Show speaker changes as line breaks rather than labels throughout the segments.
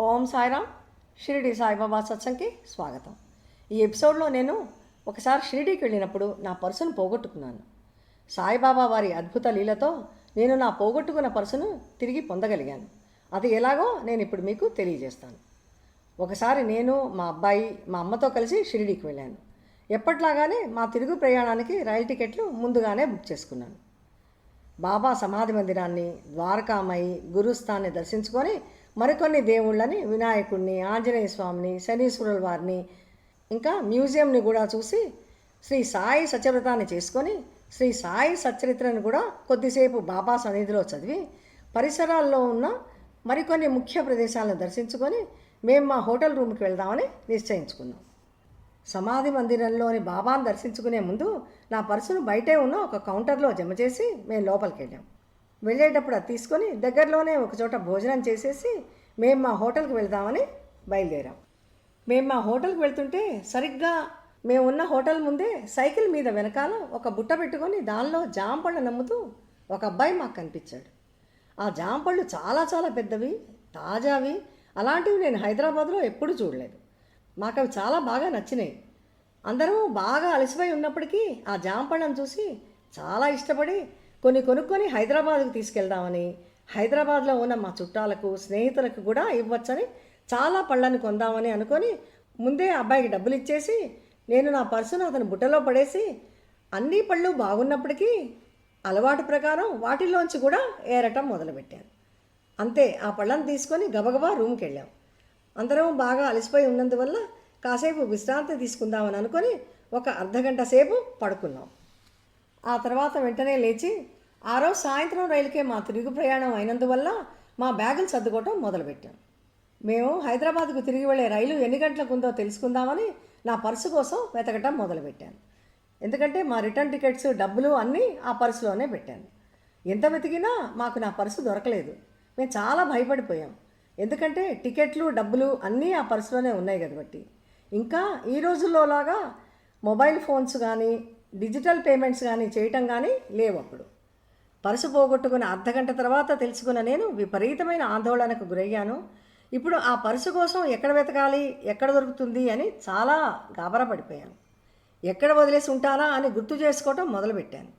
ఓం సాయిరామ్. షిరిడి సాయిబాబా సత్సంగ్కి స్వాగతం. ఈ ఎపిసోడ్లో నేను ఒకసారి షిరిడీకి వెళ్ళినప్పుడు నా పర్సును పోగొట్టుకున్నాను. సాయిబాబా వారి అద్భుత లీలతో నేను నా పోగొట్టుకున్న పర్సును తిరిగి పొందగలిగాను. అది ఎలాగో నేను ఇప్పుడు మీకు తెలియజేస్తాను. ఒకసారి నేను మా అబ్బాయి మా అమ్మతో కలిసి షిరిడీకి వెళ్ళాను. ఎప్పట్లాగానే మా తిరుగు ప్రయాణానికి రైలు టికెట్లు ముందుగానే బుక్ చేసుకున్నాను. బాబా సమాధి మందిరాన్ని, ద్వారకామయి, గురుస్థాన్ని దర్శించుకొని మరికొన్ని దేవుళ్ళని, వినాయకుడిని, ఆంజనేయ స్వామిని, శనీశ్వరుల వారిని, ఇంకా మ్యూజియంని కూడా చూసి శ్రీ సాయి సత్యవ్రతాన్ని చేసుకొని శ్రీ సాయి సచ్చరిత్రను కూడా కొద్దిసేపు బాబా సన్నిధిలో చదివి పరిసరాల్లో ఉన్న మరికొన్ని ముఖ్య ప్రదేశాలను దర్శించుకొని మేము మా హోటల్ రూమ్కి వెళ్దామని నిశ్చయించుకున్నాం. సమాధి మందిరంలోని బాబాను దర్శించుకునే ముందు నా పర్సును బయటే ఉన్న ఒక కౌంటర్లో జమ చేసి మేము లోపలికి వెళ్ళాం. వెళ్ళేటప్పుడు అది తీసుకొని దగ్గరలోనే ఒకచోట భోజనం చేసేసి మేము మా హోటల్కి వెళ్దామని బయలుదేరాం. మేము మా హోటల్కి వెళ్తుంటే సరిగ్గా మేము ఉన్న హోటల్ ముందే సైకిల్ మీద వెనకాల ఒక బుట్ట పెట్టుకొని దానిలో జాంపళ్ళు నమ్ముతూ ఒక అబ్బాయి మాకు కనిపించాడు. ఆ జాంపళ్ళు చాలా చాలా పెద్దవి, తాజావి. అలాంటివి నేను హైదరాబాద్లో ఎప్పుడూ చూడలేదు. మాకు అవి చాలా బాగా నచ్చినాయి. అందరూ బాగా అలసిపోయి ఉన్నప్పటికీ ఆ జాంపళ్ళను చూసి చాలా ఇష్టపడి కొన్ని కొనుక్కొని హైదరాబాద్కు తీసుకెళ్దామని, హైదరాబాద్లో ఉన్న మా చుట్టాలకు, స్నేహితులకు కూడా ఇవ్వచ్చని చాలా పళ్ళని కొందామని అనుకొని ముందే అబ్బాయికి డబ్బులు ఇచ్చేసి నేను నా పర్సును అతని బుట్టలో పడేసి అన్ని పళ్ళు బాగున్నప్పటికీ అలవాటు ప్రకారం వాటిల్లోంచి కూడా ఏరటం మొదలుపెట్టాను. అంతే, ఆ పళ్ళను తీసుకొని గబగబా రూమ్కి వెళ్ళాం. అందరం బాగా అలసిపోయి ఉన్నందువల్ల కాసేపు విశ్రాంతి తీసుకుందామని అనుకొని ఒక అర్ధగంట సేపు పడుకున్నాం. ఆ తర్వాత వెంటనే లేచి ఆ రోజు సాయంత్రం రైలుకే మా తిరుగు ప్రయాణం అయినందువల్ల మా బ్యాగులు సర్దుకోవటం మొదలుపెట్టాం. మేము హైదరాబాద్కు తిరిగి వెళ్ళే రైలు ఎన్ని గంటలకు ఉందో తెలుసుకుందామని నా పర్సు కోసం వెతకటం మొదలుపెట్టాను. ఎందుకంటే మా రిటర్న్ టికెట్స్, డబ్బులు అన్నీ ఆ పర్సులోనే పెట్టాను. ఎంత వెతికినా మాకు నా పర్సు దొరకలేదు. మేము చాలా భయపడిపోయాం. ఎందుకంటే టికెట్లు, డబ్బులు అన్నీ ఆ పర్సులోనే ఉన్నాయి కాబట్టి. ఇంకా ఈ రోజుల్లోలాగా మొబైల్ ఫోన్స్ కానీ డిజిటల్ పేమెంట్స్ కానీ చేయటం కానీ లేవు. అప్పుడు పర్సు పోగొట్టుకున్న అర్ధగంట తర్వాత తెలుసుకున్న నేను విపరీతమైన ఆందోళనకు గురయ్యాను. ఇప్పుడు ఆ పర్సు కోసం ఎక్కడ వెతకాలి, ఎక్కడ దొరుకుతుంది అని చాలా గాబరా పడిపోయాను. ఎక్కడ వదిలేసి ఉంటానా అని గుర్తు చేసుకోవటం మొదలుపెట్టాను.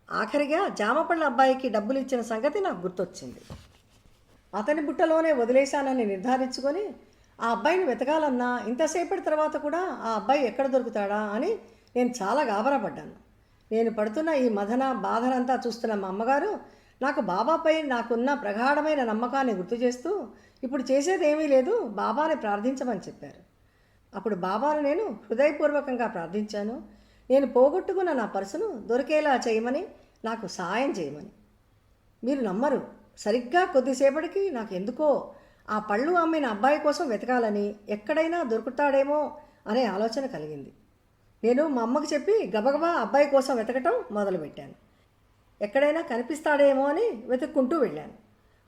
ఆఖరిగా జామపళ్ళ అబ్బాయికి డబ్బులు ఇచ్చిన సంగతి నాకు గుర్తొచ్చింది. అతని బుట్టలోనే వదిలేశానని నిర్ధారించుకొని ఆ అబ్బాయిని వెతకాలన్నా ఇంతసేపటి తర్వాత కూడా ఆ అబ్బాయి ఎక్కడ దొరుకుతాడా అని నేను చాలా గాబరా పడ్డాను. నేను పడుతున్న ఈ మదన బాధనంతా చూస్తున్న మా అమ్మగారు నాకు బాబాపై నాకున్న ప్రగాఢమైన నమ్మకాన్ని గుర్తు చేస్తూ ఇప్పుడు చేసేదేమీ లేదు, బాబాని ప్రార్థించమని చెప్పారు. అప్పుడు బాబాను నేను హృదయపూర్వకంగా ప్రార్థించాను. నేను పోగొట్టుకున్న నా పర్సును దొరికేలా చేయమని, నాకు సాయం చేయమని. మీరు నమ్మరు, సరిగ్గా కొద్దిసేపటికి నాకు ఎందుకో ఆ పళ్ళు అమ్మిన అబ్బాయి కోసం వెతకాలని, ఎక్కడైనా దొరుకుతాడేమో అనే ఆలోచన కలిగింది. నేను మా అమ్మకు చెప్పి గబగబా అబ్బాయి కోసం వెతకటం మొదలుపెట్టాను. ఎక్కడైనా కనిపిస్తాడేమో అని వెతుక్కుంటూ వెళ్ళాను.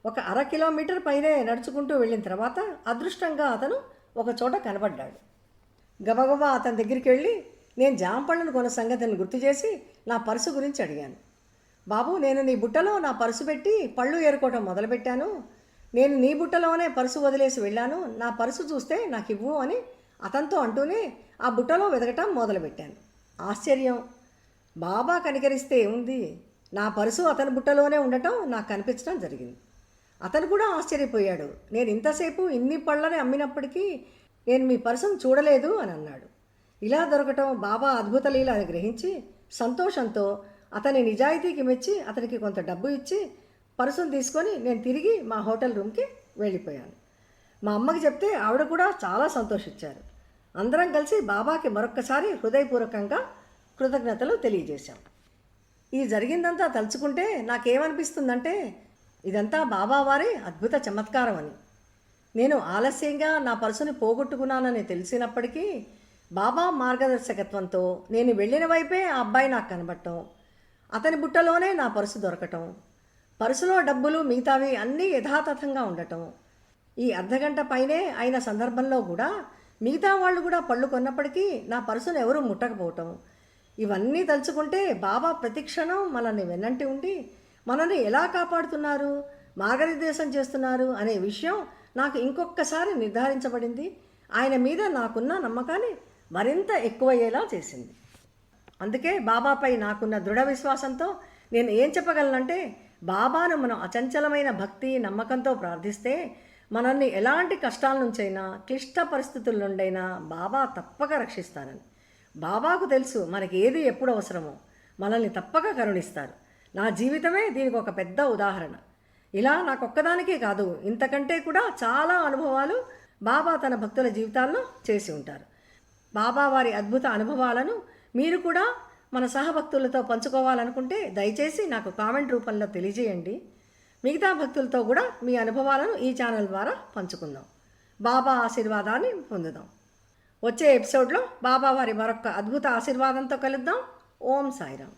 ఒక 1/2 కిలోమీటర్ పైనే నడుచుకుంటూ వెళ్ళిన తర్వాత అదృష్టంగా అతను ఒక చోట కనబడ్డాడు. గబగబా అతని దగ్గరికి వెళ్ళి నేను జాంపళ్ళను కొన్న సంగతిని గుర్తు చేసి నా పర్సు గురించి అడిగాను. బాబు, నేను నీ బుట్టలో నా పర్సు పెట్టి పళ్ళు ఏరుకోవటం మొదలుపెట్టాను. నేను నీ బుట్టలోనే పర్సు వదిలేసి వెళ్ళాను. నా పర్సు చూస్తే నాకు ఇవ్వు అని అతనితో అంటూనే ఆ బుట్టలో వెతకటం మొదలుపెట్టాను. ఆశ్చర్యం, బాబా కనికరిస్తే ఏముంది, నా పర్సు అతని బుట్టలోనే ఉండటం నాకు కనిపించడం జరిగింది. అతను కూడా ఆశ్చర్యపోయాడు. నేను ఇంతసేపు ఇన్ని పళ్ళని అమ్మినప్పటికీ నేను మీ పర్సును చూడలేదు అని అన్నాడు. ఇలా దొరకటం బాబా అద్భుత లీల అని గ్రహించి సంతోషంతో అతని నిజాయితీకి మెచ్చి అతనికి కొంత డబ్బు ఇచ్చి పర్సును తీసుకొని నేను తిరిగి మా హోటల్ రూమ్కి వెళ్ళిపోయాను. మా అమ్మకి చెప్తే ఆవిడ కూడా చాలా సంతోషించారు. అందరం కలిసి బాబాకి మరొక్కసారి హృదయపూర్వకంగా కృతజ్ఞతలు తెలియజేశాం. ఈ జరిగిందంతా తలుచుకుంటే నాకేమనిపిస్తుందంటే ఇదంతా బాబా వారి అద్భుత చమత్కారం అని. నేను ఆలస్యంగా నా పర్సుని పోగొట్టుకున్నానని తెలిసినప్పటికీ బాబా మార్గదర్శకత్వంతో నేను వెళ్ళిన వైపే ఆ అబ్బాయి నాకు కనబడటం, అతని బుట్టలోనే నా పర్సు దొరకటం, పర్సులో డబ్బులు మిగతావి అన్నీ యథాతథంగా ఉండటం, ఈ అర్ధగంట పైనే అయిన సందర్భంలో కూడా మిగతా వాళ్ళు కూడా పళ్ళు కొన్నప్పటికీ నా పర్సును ఎవరూ ముట్టకపోవటం, ఇవన్నీ తలుచుకుంటే బాబా ప్రతిక్షణం మనల్ని వెన్నంటి ఉండి మనల్ని ఎలా కాపాడుతున్నారు, మార్గనిర్దేశం చేస్తున్నారు అనే విషయం నాకు ఇంకొకసారి నిర్ధారించబడింది. ఆయన మీద నాకున్న నమ్మకాన్ని మరింత ఎక్కువయ్యేలా చేసింది. అందుకే బాబాపై నాకున్న దృఢ విశ్వాసంతో నేను ఏం చెప్పగలనంటే, బాబాను మనం అచంచలమైన భక్తి నమ్మకంతో ప్రార్థిస్తే మనల్ని ఎలాంటి కష్టాల నుంచైనా క్లిష్ట పరిస్థితుల నుండైనా బాబా తప్పక రక్షిస్తారని. బాబాకు తెలుసు మనకి ఏది ఎప్పుడు అవసరమో. మనల్ని తప్పక కరుణిస్తారు. నా జీవితమే దీనికి ఒక పెద్ద ఉదాహరణ. ఇలా నాకొక్కదానికే కాదు, ఇంతకంటే కూడా చాలా అనుభవాలు బాబా తన భక్తుల జీవితాల్లో చేసి ఉంటారు. బాబా వారి అద్భుత అనుభవాలను మీరు కూడా మన సహభక్తులతో పంచుకోవాలనుకుంటే దయచేసి నాకు కామెంట్ రూపంలో తెలియజేయండి. మిగతా భక్తులతో కూడా మీ అనుభవాలను ఈ ఛానల్ ద్వారా పంచుకుందాం. బాబా ఆశీర్వాదాన్ని పొందుదాం. వచ్చే ఎపిసోడ్లో బాబా వారి మరొక అద్భుత ఆశీర్వాదంతో కలుద్దాం. ఓం సాయిరామ్.